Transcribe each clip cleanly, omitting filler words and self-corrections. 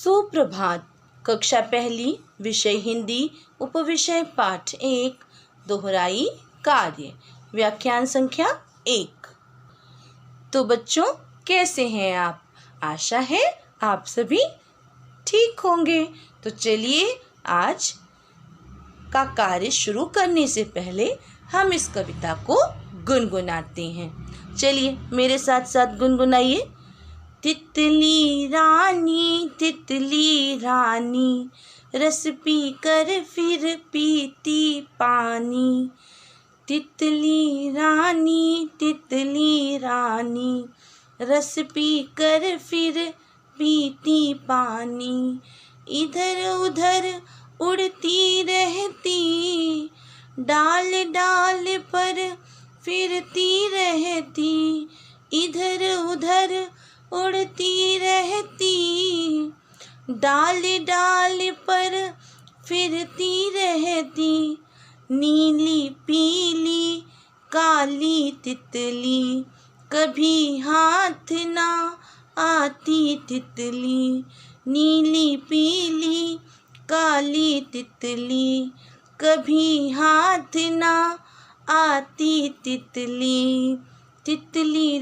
सुप्रभात। कक्षा पहली, विषय हिंदी, उपविषय पाठ 1, दोहराई कार्य, व्याख्यान संख्या 1। तो बच्चों, कैसे हैं आप? आशा है आप सभी ठीक होंगे। तो चलिए, आज का कार्य शुरू करने से पहले हम इस कविता को गुनगुनाते हैं। चलिए मेरे साथ साथ गुनगुनाइए। तितली रानी रस पी कर फिर पीती पानी। तितली रानी रस पी कर फिर पीती पानी। इधर उधर उड़ती रहती, डाल डाल पर फिरती रहती। इधर उधर उड़ती रहती, डाल डाल पर फिरती रहती। नीली पीली काली तितली, कभी हाथ ना आती तितली। नीली पीली काली तितली, कभी हाथ ना आती तितली। तितली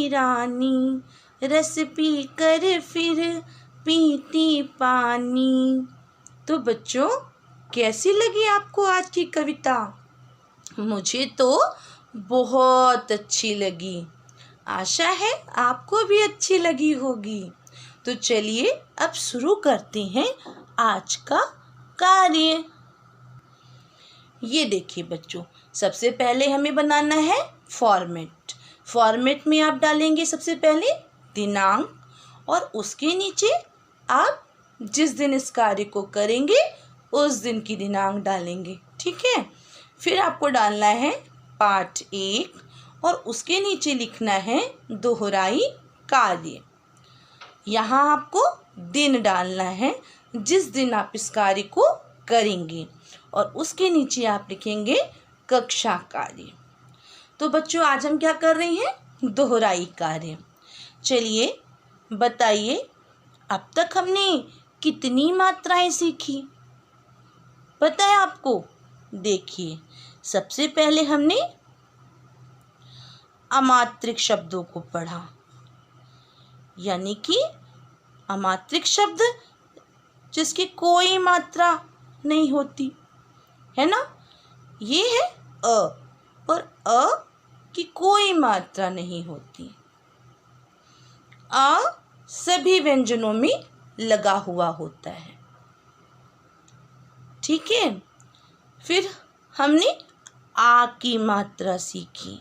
रानी रस पी कर फिर पीती पानी। तो बच्चों, कैसी लगी आपको आज की कविता? मुझे तो बहुत अच्छी लगी। आशा है आपको भी अच्छी लगी होगी। तो चलिए अब शुरू करते हैं आज का कार्य। ये देखिए बच्चों, सबसे पहले हमें बनाना है फॉर्मेट। फॉर्मेट में आप डालेंगे सबसे पहले दिनांक और उसके नीचे आप जिस दिन इस कार्य को करेंगे उस दिन की दिनांक डालेंगे। ठीक है। फिर आपको डालना है पाठ 1 और उसके नीचे लिखना है दोहराई कार्य। यहाँ आपको दिन डालना है जिस दिन आप इस कार्य को करेंगे और उसके नीचे आप लिखेंगे कक्षा कार्य। तो बच्चों, आज हम क्या कर रहे हैं? दोहराई कार्य। चलिए बताइए, अब तक हमने कितनी मात्राएं सीखी? पता है आपको? देखिए, सबसे पहले हमने अमात्रिक शब्दों को पढ़ा, यानी कि अमात्रिक शब्द जिसकी कोई मात्रा नहीं होती है ना। ये है अ, और अ की कोई मात्रा नहीं होती। आ सभी व्यंजनों में लगा हुआ होता है। ठीक है। फिर हमने आ की मात्रा सीखी,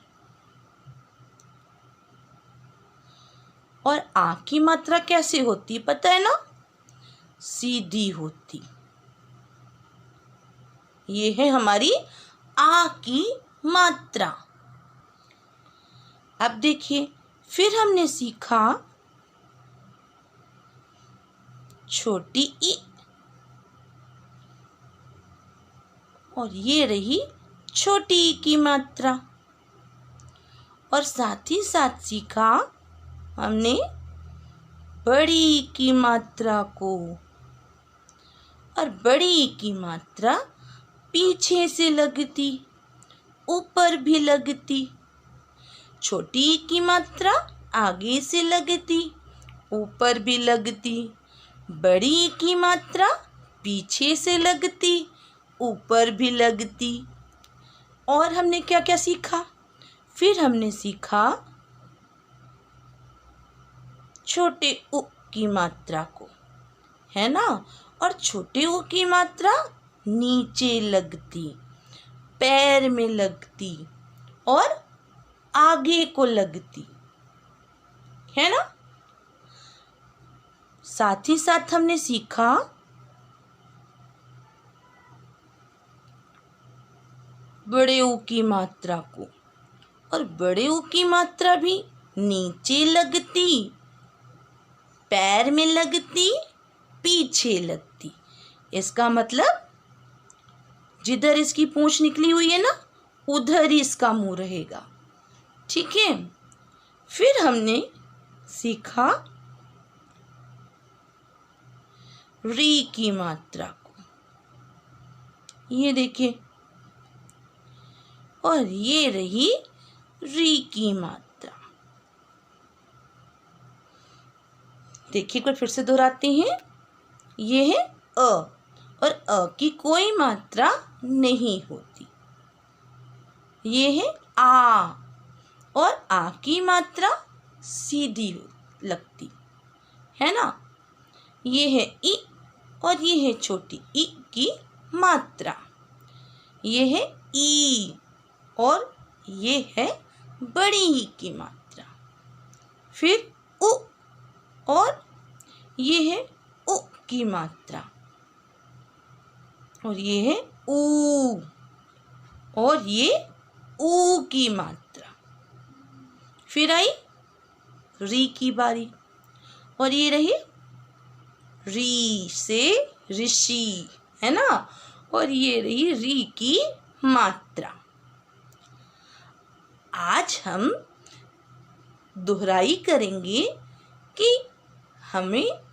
और आ की मात्रा कैसे होती पता है ना? सीधी होती। ये है हमारी आ की मात्रा। अब देखिए, फिर हमने सीखा छोटी ई, और ये रही छोटी ई की मात्रा। और साथ ही साथ सीखा हमने बड़ी ई की मात्रा को, और बड़ी ई की मात्रा पीछे से लगती, ऊपर भी लगती। छोटी ई की मात्रा आगे से लगती, ऊपर भी लगती। बड़ी ई की मात्रा पीछे से लगती, ऊपर भी लगती। और हमने क्या क्या सीखा? फिर हमने सीखा छोटे उ की मात्रा को, है ना। और छोटे उ की मात्रा नीचे लगती, पैर में लगती और आगे को लगती, है ना। साथ ही साथ हमने सीखा बड़े ऊ की मात्रा को, और बड़े ऊ की मात्रा भी नीचे लगती, पैर में लगती, पीछे लगती। इसका मतलब जिधर इसकी पूंछ निकली हुई है ना, उधर ही इसका मुंह रहेगा। ठीक है। फिर हमने सीखा री की मात्रा को। ये देखिए, और ये रही री की मात्रा। देखिए, एक बार फिर से दोहराते हैं। ये है अ, और अ की कोई मात्रा नहीं होती। ये है आ, और आ की मात्रा सीधी लगती है ना। ये है ई, और ये है छोटी ई की मात्रा। ये है ई, और ये है बड़ी ई की मात्रा। फिर उ, और ये है उ की मात्रा, और ये है ऊ, और ये ऊ की मात्रा। फिर आई री की बारी, और ये रही री से ऋषि, है ना, और ये रही री की मात्रा। आज हम दोहराई करेंगे कि हमें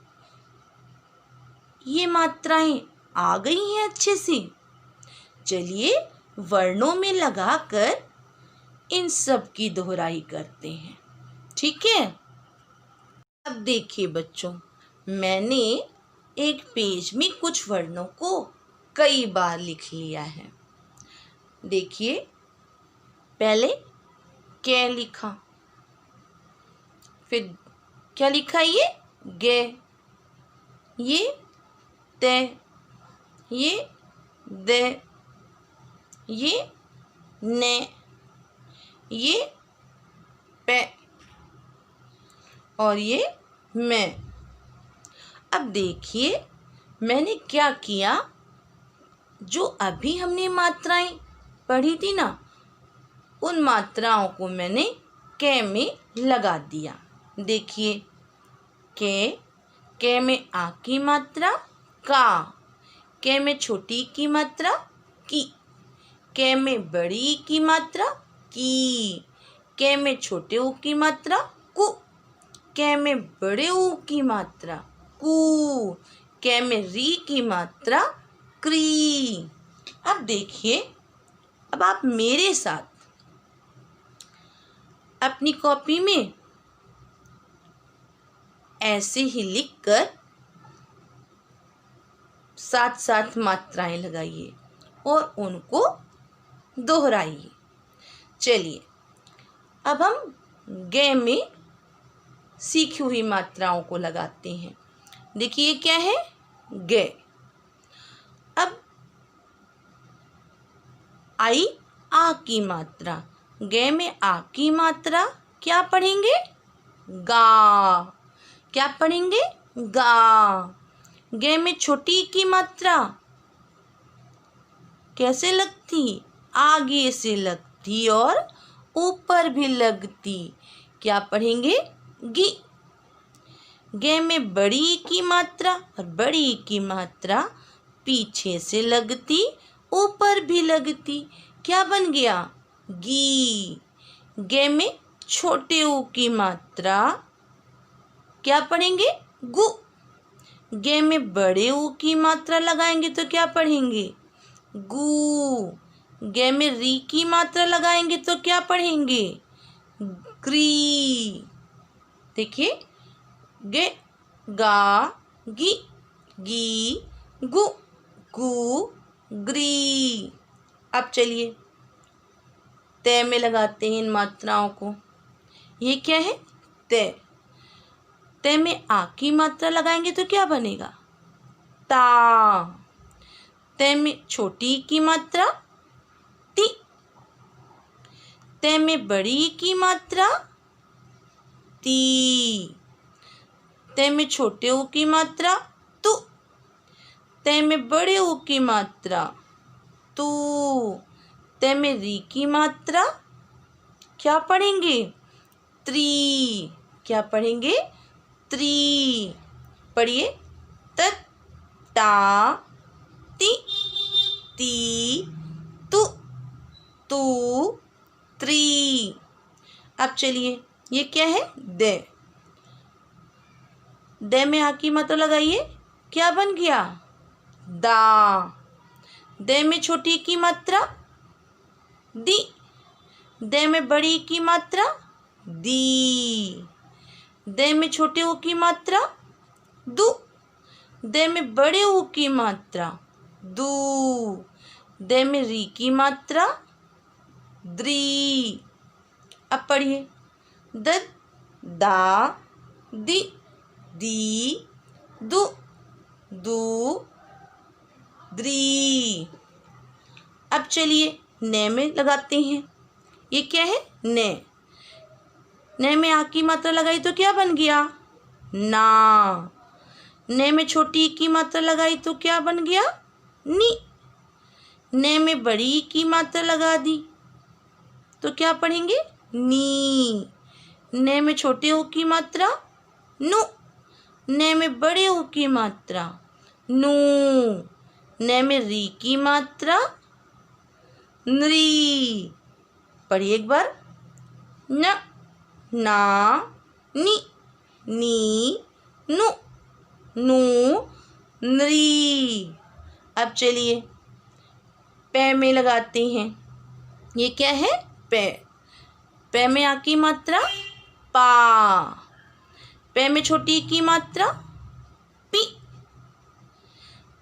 ये मात्राएं आ गई हैं अच्छे से। चलिए वर्णों में लगाकर इन सब की दोहराई करते हैं, ठीक है। अब देखिए बच्चों, मैंने एक पेज में कुछ वर्णों को कई बार लिख लिया है। देखिए, पहले कै लिखा, फिर क्या लिखा, ये गे, ये ते, ये दे, ये ने, ये पे, और ये मैं। अब देखिए मैंने क्या किया, जो अभी हमने मात्राएं पढ़ी थी ना, उन मात्राओं को मैंने कै में लगा दिया। देखिए, कै में आ की मात्रा का, कै में छोटी की मात्रा की, कै में बड़ी की मात्रा की, कै में छोटे ऊ की मात्रा कु, कै में बड़े ऊ की मात्रा कु, कै में री की मात्रा क्री। अब देखिए, अब आप मेरे साथ अपनी कॉपी में ऐसे ही लिखकर साथ साथ मात्राएं लगाइए और उनको दोहराइए। चलिए, अब हम गे में सीखी हुई मात्राओं को लगाते हैं। देखिए, ये क्या है, गे। अब आई आ की मात्रा, गे में आ की मात्रा क्या पढ़ेंगे, गा। क्या पढ़ेंगे, गा। गे में छोटी की मात्रा कैसे लगती, आगे से लगती और ऊपर भी लगती। क्या पढ़ेंगे, गी। गे में बड़ी की मात्रा, और बड़ी की मात्रा पीछे से लगती, ऊपर भी लगती। क्या बन गया, गी। गे में छोटे ऊ की मात्रा क्या पढ़ेंगे, गु। गे में बड़े ऊ की मात्रा लगाएंगे तो क्या पढ़ेंगे, गु। गे में री की मात्रा लगाएंगे तो क्या पढ़ेंगे, ग्री। देखिए, गे, गा, गी, गी, गु, गु, ग्री। अब चलिए तय में लगाते हैं इन मात्राओं को। ये क्या है, तय। तय में आ की मात्रा लगाएंगे तो क्या बनेगा, ता। तय में छोटी की मात्रा ती। तय में बड़ी की मात्रा ती। तय में छोटे ऊ की मात्रा तु। तय में बड़े ऊ की मात्रा तू। तय में री की मात्रा क्या पढ़ेंगे, त्री। क्या पढ़ेंगे, त्री। पढ़िए, त, ता, ति, ती, तु, तू, त्री। अब चलिए, ये क्या है, दे। दे में आ की मात्रा लगाइए, क्या बन गया? दा। दे में छोटी की मात्रा दी। दे में बड़ी की मात्रा दी। दे में छोटे ऊ की मात्रा दू। दे में बड़े ऊ की मात्रा दू। दे में री की मात्रा द्री। अब पढ़िए, द, दा, दी, दी, दू, दू, द्री। अब चलिए ने में लगाते हैं। ये क्या है? ने। ने में आ की मात्रा लगाई तो क्या बन गया? ना। ने में छोटी की मात्रा लगाई तो क्या बन गया? नी। ने में बड़ी की मात्रा लगा दी तो क्या पढ़ेंगे? नी। ने में छोटे ऊ की मात्रा नु। ने में बड़े ऊ की मात्रा नू। ने में री की मात्रा नरी। पढ़िए एक बार, न, ना, नी, नी, नु, नू, नरी। अब चलिए पै में लगाते हैं। ये क्या है? पै। पै में आ की मात्रा पा। पै में छोटी की मात्रा पी।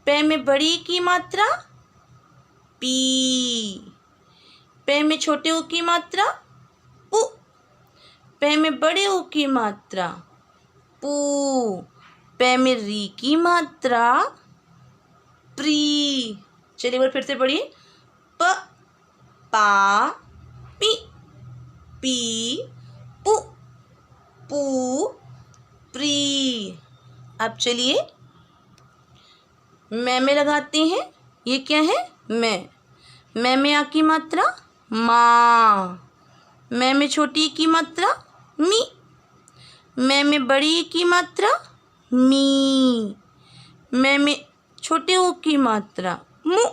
पै में बड़ी की मात्रा पी। पै में छोटे ऊ की मात्रा पू। पै में बड़े ऊ की मात्रा पू। पै में री की मात्रा प्री। चलिए एक बार फिर से पढ़िए, प, पा, पी, पी, पू, पू, प्री। अब चलिए मैं में लगाते हैं। ये क्या है? मैं में आ की मात्रा माँ। मैं में छोटी की मात्रा मी। मैं में बड़ी की मात्रा मी। मैं में छोटे ऊ की मात्रा मु।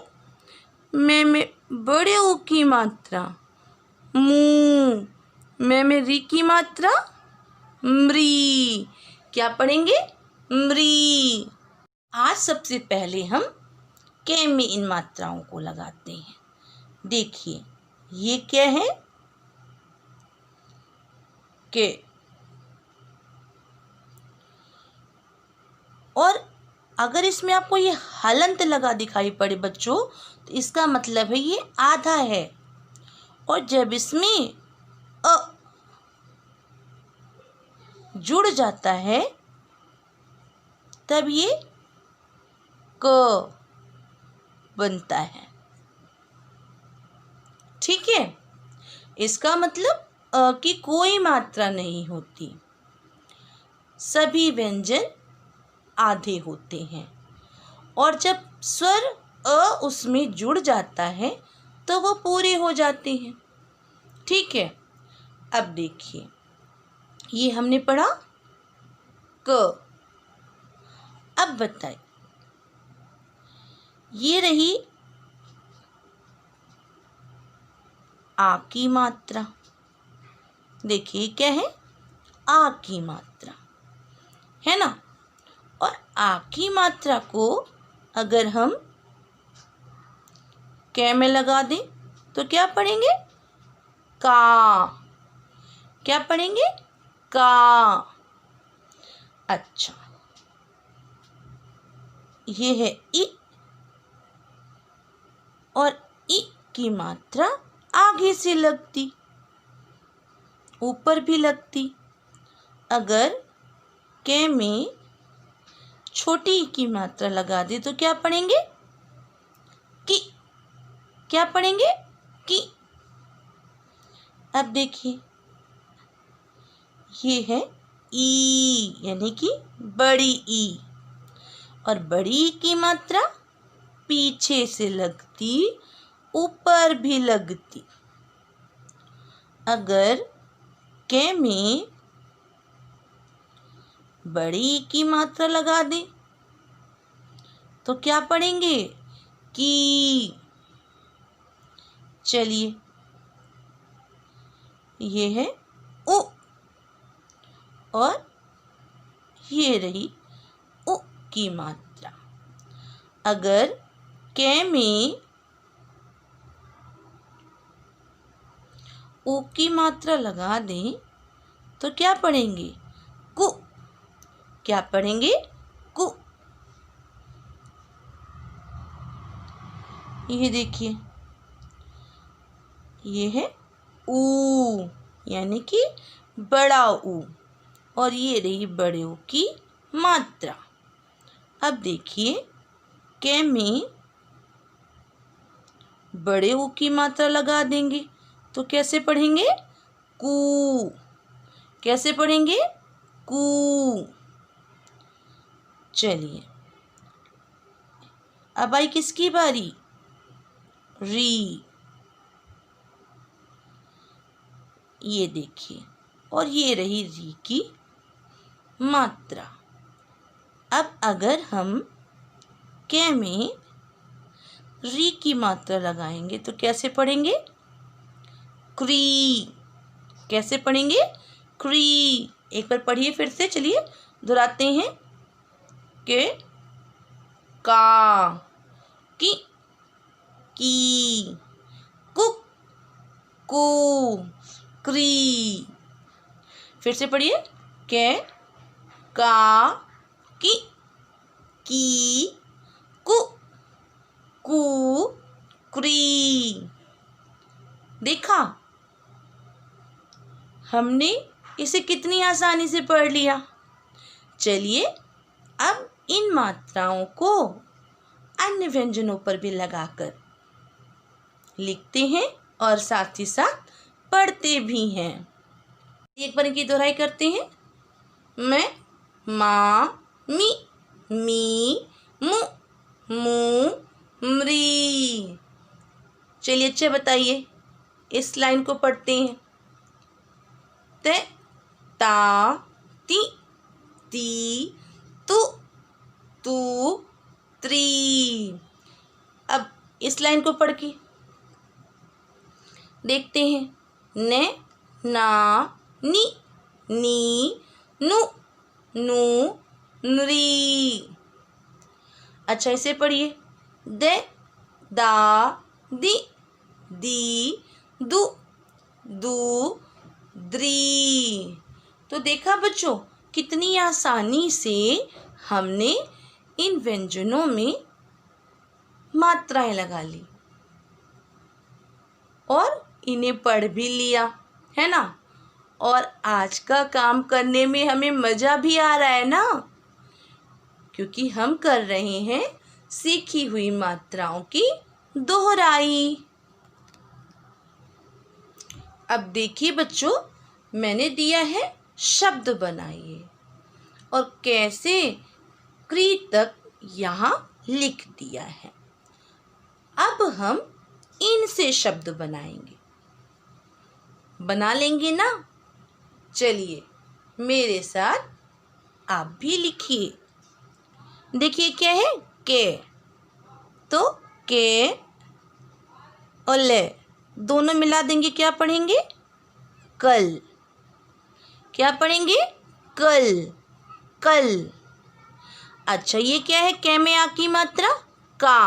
मैं में बड़े ऊ की मात्रा मू। मैं में री की मात्रा मृ। क्या पढ़ेंगे? मृ। आज सबसे पहले हम के में इन मात्राओं को लगाते हैं। देखिए ये क्या है? के। और अगर इसमें आपको ये हलंत लगा दिखाई पड़े बच्चों, तो इसका मतलब है ये आधा है। और जब इसमें अ जुड़ जाता है तब ये क बनता है। ठीक है, इसका मतलब अ की कोई मात्रा नहीं होती, सभी व्यंजन आधे होते हैं। और जब स्वर अ उसमें जुड़ जाता है तो वो पूरे हो जाते हैं। ठीक है, अब देखिए ये हमने पढ़ा क। अब बताइए ये रही आ की मात्रा। देखिए क्या है? आ की मात्रा है ना। और आ की मात्रा को अगर हम कै में लगा दें तो क्या पढ़ेंगे? का। क्या पढ़ेंगे? का। अच्छा, ये है इ। और इ की मात्रा आगे से लगती, ऊपर भी लगती। अगर कै में छोटी ई की मात्रा लगा दे तो क्या पढ़ेंगे? कि। क्या पढ़ेंगे? कि। अब देखिए ये है ई, यानी कि बड़ी ई। और बड़ी ई की मात्रा पीछे से लगती, ऊपर भी लगती। अगर कै में बड़ी ई की मात्रा लगा दें तो क्या पढ़ेंगे? की। चलिए ये है उ। और ये रही उ की मात्रा। अगर कै में ऊ की मात्रा लगा दें तो क्या पढ़ेंगे? कु। क्या पढ़ेंगे? कु। ये देखिए, ये है ऊ, यानी कि बड़ा ऊ, और ये रही बड़े ऊ की मात्रा। अब देखिए, कै में बड़े ऊ की मात्रा लगा देंगे तो कैसे पढ़ेंगे? कू। कैसे पढ़ेंगे? कू। चलिए, अब आई किसकी बारी? री। ये देखिए, और ये रही री की मात्रा। अब अगर हम कै में री की मात्रा लगाएंगे तो कैसे पढ़ेंगे? क्री। कैसे पढ़ेंगे? क्री। एक बार पढ़िए फिर से, चलिए दोहराते हैं। के, का, की, कुक, कू, क्री। फिर से पढ़िए। के, का, की, कु, कू, क्री। देखा, हमने इसे कितनी आसानी से पढ़ लिया। चलिए अब इन मात्राओं को अन्य व्यंजनों पर भी लगाकर लिखते हैं और साथ ही साथ पढ़ते भी हैं। एक बार इनकी दोहराई करते हैं। मैं, मा, मी, मु, मृ। चलिए अच्छे बताइए, इस लाइन को पढ़ते हैं। ते, ता, ती, तु, त्री। अब इस लाइन को पढ़ के देखते हैं। ने, ना, नी, नु, नृ। अच्छा, इसे पढ़िए। दे, दा, दी, दु, द्री। तो देखा बच्चों, कितनी आसानी से हमने इन व्यंजनों में मात्राएं लगा ली और इन्हें पढ़ भी लिया, है ना। और आज का काम करने में हमें मज़ा भी आ रहा है ना, क्योंकि हम कर रहे हैं सीखी हुई मात्राओं की दोहराई। अब देखिए बच्चों, मैंने दिया है शब्द बनाइए, और कैसे क्री तक यहाँ लिख दिया है। अब हम इनसे शब्द बनाएंगे। बना लेंगे ना? चलिए मेरे साथ आप भी लिखिए। देखिए क्या है? के। तो के और ले दोनों मिला देंगे, क्या पढ़ेंगे? कल। क्या पढ़ेंगे? कल, कल। अच्छा, ये क्या है? कै में आ की मात्रा? का।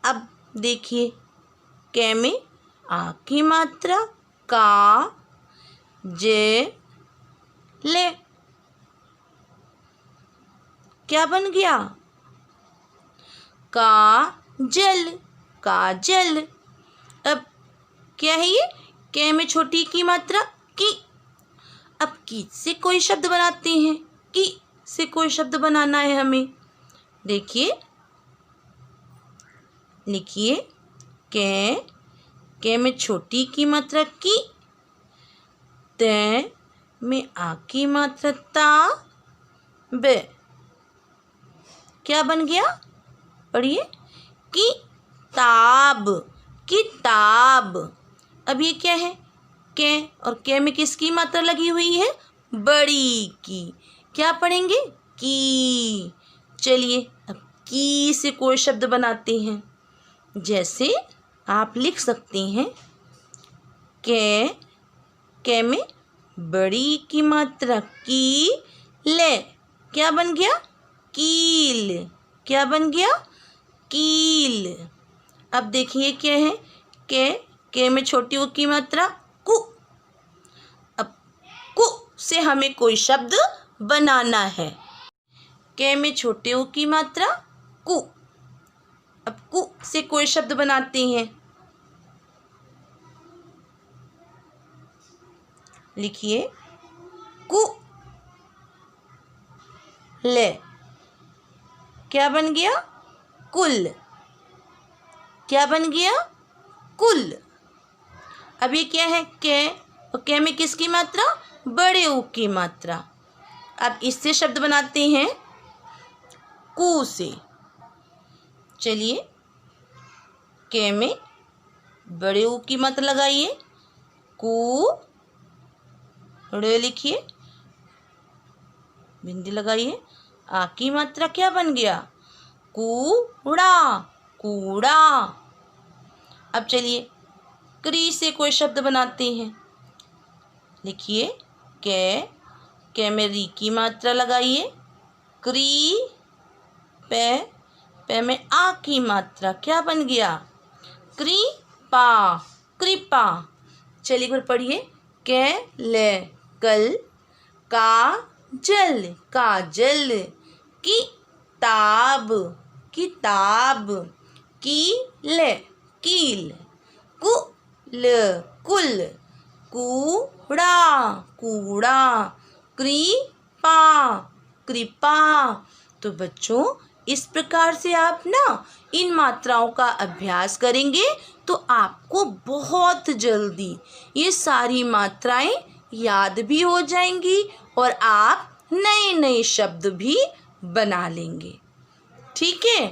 अब देखिए, कै में आ की मात्रा का, जे, ले। क्या बन गया? का जल, काजल। अब क्या है ये? कै में छोटी की मात्रा की। अब की से कोई शब्द बनाते हैं, की से कोई शब्द बनाना है हमें। देखिए, लिखिए। कै में छोटी की मात्रा की, तै में आ की मात्रा ता, बे। क्या बन गया? पढ़िए। किताब, किताब। अब ये क्या है? कै, और कै में किसकी मात्रा लगी हुई है? बड़ी की। क्या पढ़ेंगे? की। चलिए अब की से कोई शब्द बनाते हैं। जैसे आप लिख सकते हैं, कै में बड़ी की मात्रा की, ले। क्या बन गया? कील। क्या बन गया? कील। अब देखिए क्या है, के में छोटी ऊ की मात्रा कु। अब कु से हमें कोई शब्द बनाना है। के में छोटे ऊ की मात्रा कु। अब कु से कोई शब्द बनाते हैं। लिखिए कु ले। क्या बन गया? कुल। क्या बन गया? कुल। अब ये क्या है? के, और के में किसकी मात्रा? बड़े ऊ की मात्रा। अब इससे शब्द बनाते हैं कु से। चलिए, के में बड़े ऊ की मात्रा लगाइए, कु ड़े लिखिए, बिंदी लगाइए। आ की मात्रा क्या बन गया? कूड़ा, कूड़ा। अब चलिए, क्री से कोई शब्द बनाते हैं। लिखिए के में री की मात्रा लगाइए, क्री। पे में आ की मात्रा क्या बन गया? कृपा, कृपा। चलिए एक बार पढ़िए, के ले कल, काजल, काजल, किताब, किताब, कील, कील, कुल, कुल, कूड़ा, कूड़ा, कृपा, कृपा। तो बच्चों, इस प्रकार से आप ना इन मात्राओं का अभ्यास करेंगे तो आपको बहुत जल्दी ये सारी मात्राएं याद भी हो जाएंगी और आप नए नए शब्द भी बना लेंगे। ठीक है।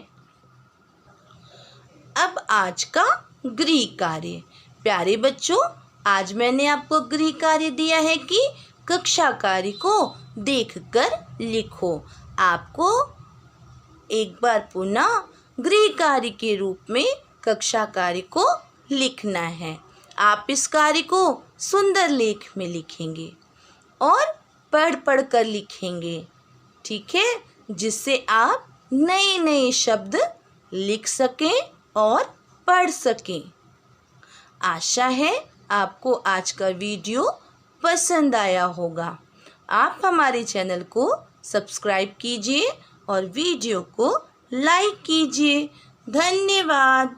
अब आज का गृह कार्य। प्यारे बच्चों, आज मैंने आपको गृह कार्य दिया है कि कक्षा कार्य को देखकर लिखो। आपको एक बार पुनः गृह कार्य के रूप में कक्षा कार्य को लिखना है। आप इस कार्य को सुंदर लेख में लिखेंगे और पढ़ पढ़ कर लिखेंगे। ठीक है, जिससे आप नए नए शब्द लिख सकें और पढ़ सकें। आशा है आपको आज का वीडियो पसंद आया होगा। आप हमारे चैनल को सब्सक्राइब कीजिए और वीडियो को लाइक कीजिए। धन्यवाद।